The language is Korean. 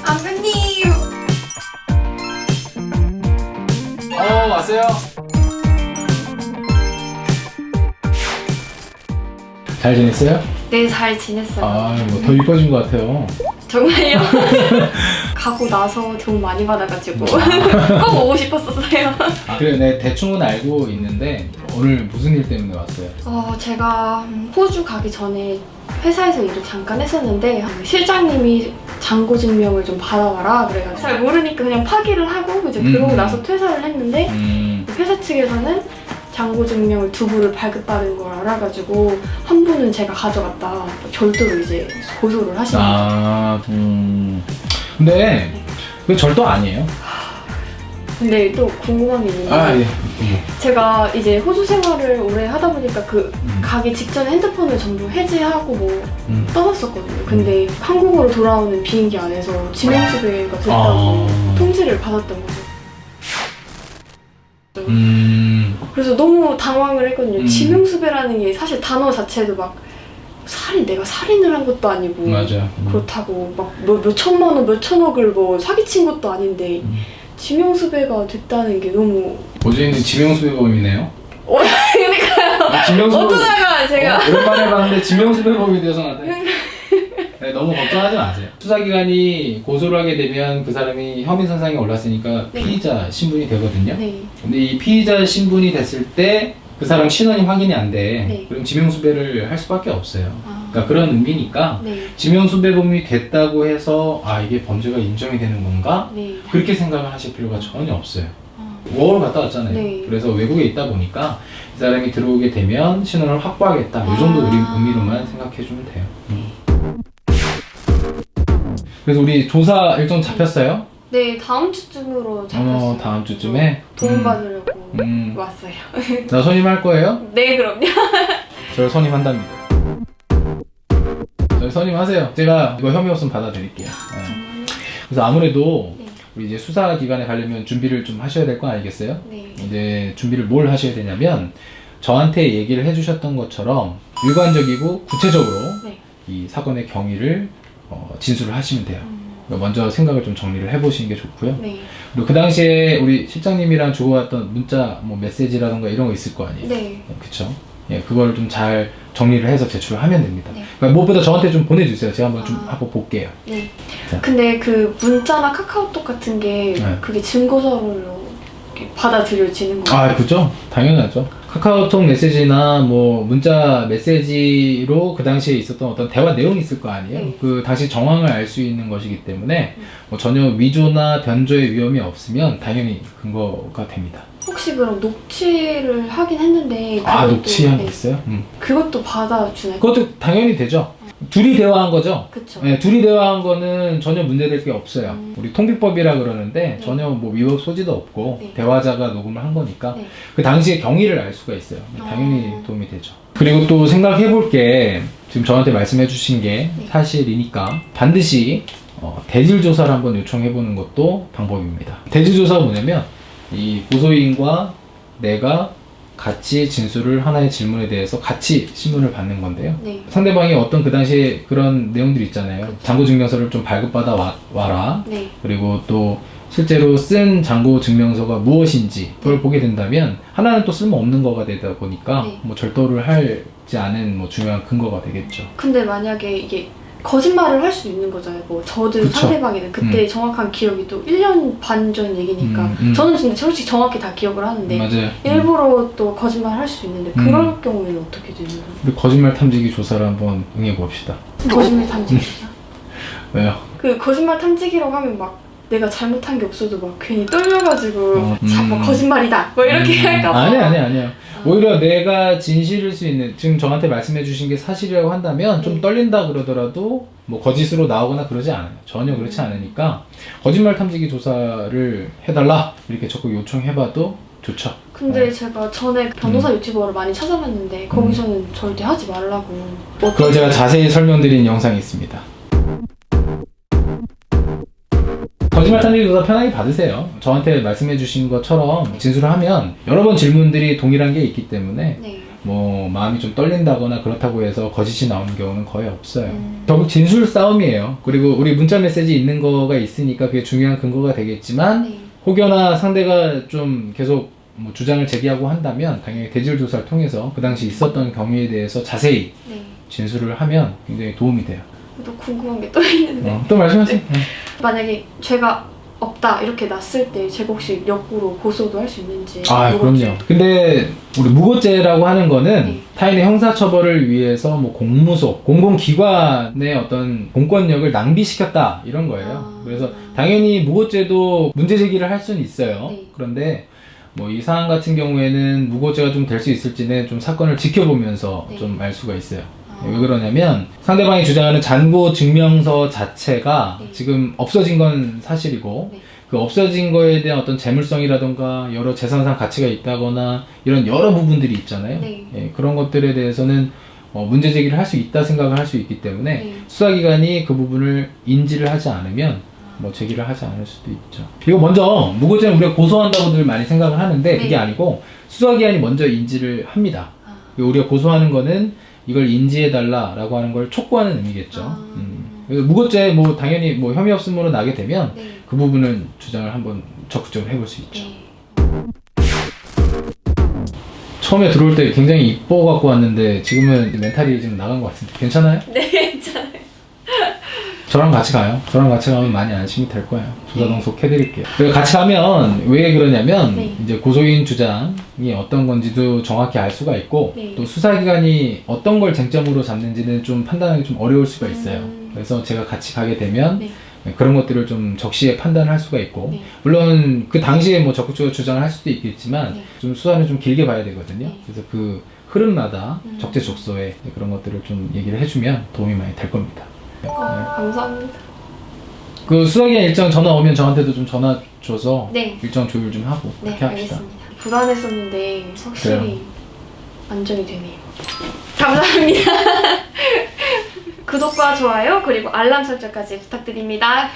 안부님. 왔어요? 잘 지냈어요? 네, 잘 지냈어요. 뭐 더 이뻐진 것 같아요. 정말요? 가고 나서 도움 많이 받아가지고 꼭 오고 싶었었어요. 그래, 내 대충은 알고 있는데 오늘 무슨 일 때문에 왔어요? 제가 호주 가기 전에 회사에서 일을 잠깐 했었는데 실장님이 잔고 증명을 좀 받아와라 그래가지고 잘 모르니까 그냥 파기를 하고 이제 그러고 나서 퇴사를 했는데 회사 측에서는 잔고 증명을 두 부를 발급받은 걸 알아가지고 한 부는 제가 가져갔다 절도로 이제 고소를 하시는 거죠. 근데 그 절도 아니에요? 근데 또 궁금한 게 있는데 예. 제가 이제 호주 생활을 오래 하다 보니까 가기 직전에 핸드폰을 전부 해지하고 떠났었거든요. 근데 한국으로 돌아오는 비행기 안에서 지명수배가 됐다고 통지를 받았던 거죠. 그래서 너무 당황을 했거든요. 지명수배라는 게 사실 단어 자체도 막 내가 살인을 한 것도 아니고 맞아. 그렇다고 막 몇 천만 원, 몇 천억을 뭐 사기친 것도 아닌데 지명수배가 됐다는 게 너무 오재인은 지명수배범이네요. 그러니까요. 어쩌다가 제가 오랜만에 봤는데 지명수배범이 돼서 나한테 네, 너무 걱정하지 마세요. 수사기관이 고소를 하게 되면 그 사람이 혐의 선상에 올랐으니까 피의자 신분이 되거든요. 네. 근데 이 피의자 신분이 됐을 때 그 사람 신원이 확인이 안 돼. 그럼 지명수배를 할 수밖에 없어요. 그러니까 그런 의미니까 지명수배범이 됐다고 해서 이게 범죄가 인정이 되는 건가? 그렇게 생각을 하실 필요가 전혀 없어요. 5월 갔다 왔잖아요. 그래서 외국에 있다 보니까 이 사람이 들어오게 되면 신원을 확보하겠다. 이 정도 의미로만 생각해 주면 돼요. 그래서 우리 조사 일정 잡혔어요? 네, 다음 주쯤으로 잡혔어요. 다음 주쯤에? 도움 받으려고 왔어요. 나 선임할 거예요? 네, 그럼요. 저를 선임한답니다. 저를 선임하세요. 제가 이거 혐의 없으면 받아드릴게요. 그래서 아무래도 우리 이제 수사기관에 가려면 준비를 좀 하셔야 될 거 아니겠어요? 이제 준비를 뭘 하셔야 되냐면 저한테 얘기를 해주셨던 것처럼 일관적이고 구체적으로 이 사건의 경위를 진술을 하시면 돼요. 먼저 생각을 좀 정리를 해보시는 게 좋고요. 그리고 그 당시에 우리 실장님이랑 주고받던 문자, 메시지라던가 이런 거 있을 거 아니에요. 그쵸? 예, 그걸 좀 잘 정리를 해서 제출을 하면 됩니다. 그러니까 무엇보다 저한테 좀 보내주세요. 제가 한번 볼게요. 근데 그 문자나 카카오톡 같은 게 그게 증거서로 받아들여지는 거예요? 그죠? 당연하죠. 카카오톡 메시지나 문자 메시지로 그 당시에 있었던 어떤 대화 내용이 있을 거 아니에요? 그 당시 정황을 알 수 있는 것이기 때문에 전혀 위조나 변조의 위험이 없으면 당연히 근거가 됩니다. 혹시 그럼 녹취를 하긴 했는데 녹취한 게 있어요? 그것도 받아주나요? 그것도 당연히 되죠. 둘이 대화한 거죠? 그쵸. 네, 둘이 대화한 거는 전혀 문제될 게 없어요. 우리 통비법이라 그러는데 전혀 위법 소지도 없고 대화자가 녹음을 한 거니까 그 당시의 경위를 알 수가 있어요. 당연히 도움이 되죠. 그리고 또 생각해 볼 게 지금 저한테 말씀해 주신 게 사실이니까 반드시 대질 조사를 한번 요청해 보는 것도 방법입니다. 대질 조사가 뭐냐면 이 고소인과 내가 같이 진술을 하나의 질문에 대해서 같이 신문을 받는 건데요. 상대방이 어떤 그 당시에 그런 내용들이 있잖아요. 잔고증명서를 좀 발급받아 와라. 그리고 또 실제로 쓴 잔고증명서가 무엇인지 그걸 보게 된다면 하나는 또 쓸모없는 거가 되다 보니까 절도를 하지 않은 중요한 근거가 되겠죠. 근데 만약에 이게 거짓말을 할 수 있는 거잖아요. 저든 상대방이든 그때 정확한 기억이 또 1년 반 전 얘기니까 저는 근데 솔직히 정확히 다 기억을 하는데 맞아요. 일부러 또 거짓말 할 수 있는데 그럴 경우에는 어떻게 되는 거예요? 우리 거짓말 탐지기 조사를 한번 응해 봅시다. 거짓말 탐지기요? 왜요? 그 거짓말 탐지기라고 하면 막 내가 잘못한 게 없어도 막 괜히 떨려가지고 거짓말이다 이렇게 할까 봐. 아니야. 오히려 내가 진실일 수 있는, 지금 저한테 말씀해 주신 게 사실이라고 한다면 좀 떨린다 그러더라도 거짓으로 나오거나 그러지 않아요. 전혀 그렇지 않으니까 거짓말 탐지기 조사를 해달라 이렇게 적극 요청해봐도 좋죠. 근데 제가 전에 변호사 유튜버를 많이 찾아봤는데 거기서는 절대 하지 말라고. 그걸 제가 자세히 설명드린 영상이 있습니다. 거짓말 탐지기 조사 편하게 받으세요. 저한테 말씀해 주신 것처럼 진술을 하면 여러 번 질문들이 동일한 게 있기 때문에 뭐 마음이 좀 떨린다거나 그렇다고 해서 거짓이 나오는 경우는 거의 없어요. 결국 진술 싸움이에요. 그리고 우리 문자 메시지 있는 거가 있으니까 그게 중요한 근거가 되겠지만 네. 혹여나 상대가 좀 계속 뭐 주장을 제기하고 한다면 당연히 대질 조사를 통해서 그 당시 있었던 경위에 대해서 자세히 네. 진술을 하면 굉장히 도움이 돼요. 또 궁금한 게 또 있는데 또 말씀하세요. 네. 만약에 죄가 없다 이렇게 났을 때 제가 혹시 역으로 고소도 할 수 있는지. 아, 무겁지? 그럼요. 근데 우리 무고죄라고 하는 거는 네. 타인의 형사처벌을 위해서 뭐 공무소, 공공기관의 어떤 공권력을 낭비시켰다 이런 거예요. 그래서 당연히 무고죄도 문제 제기를 할 수는 있어요. 네. 그런데 뭐 이 사안 같은 경우에는 무고죄가 좀 될 수 있을지는 좀 사건을 지켜보면서 네. 좀 알 수가 있어요. 왜 그러냐면 상대방이 주장하는 잔고 증명서 자체가 네. 지금 없어진 건 사실이고 네. 그 없어진 거에 대한 어떤 재물성이라던가 여러 재산상 가치가 있다거나 이런 여러 부분들이 있잖아요. 네. 예, 그런 것들에 대해서는 문제 제기를 할 수 있다 생각을 할 수 있기 때문에 네. 수사기관이 그 부분을 인지를 하지 않으면 뭐 제기를 하지 않을 수도 있죠. 그리고 먼저 무고죄는 우리가 고소한다고들 많이 생각을 하는데 네. 그게 아니고 수사기관이 먼저 인지를 합니다. 우리가 고소하는 거는 이걸 인지해달라라고 하는 걸 촉구하는 의미겠죠. 그래서 무고죄 뭐 당연히 뭐 혐의 없음으로 나게 되면 네. 그 부분은 주장을 한번 적극적으로 해볼 수 있죠. 네. 처음에 들어올 때 굉장히 이뻐 갖고 왔는데 지금은 멘탈이 좀 나간 것 같은데 괜찮아요? 네, 괜찮아요. 저랑 같이 가요. 저랑 같이 가면 많이 안심이 될 거예요. 조사동속 해드릴게요. 그리고 같이 가면 왜 그러냐면 네. 이제 고소인 주장이 어떤 건지도 정확히 알 수가 있고 네. 또 수사기관이 어떤 걸 쟁점으로 잡는지는 좀 판단하기 좀 어려울 수가 있어요. 그래서 제가 같이 가게 되면 네. 그런 것들을 좀 적시에 판단을 할 수가 있고 네. 물론 그 당시에 뭐 적극적으로 주장을 할 수도 있겠지만 네. 좀 수사는 좀 길게 봐야 되거든요. 네. 그래서 그 흐름마다 적재적소에 그런 것들을 좀 얘기를 해주면 도움이 많이 될 겁니다. 감사합니다. 그 수사기관 일정 전화 오면 저한테도 좀 전화 줘서 네. 일정 조율 좀 하고 네, 그렇게 합시다. 알겠습니다. 불안했었는데 확실히 그래요. 안정이 되네요. 감사합니다. 구독과 좋아요 그리고 알람 설정까지 부탁드립니다.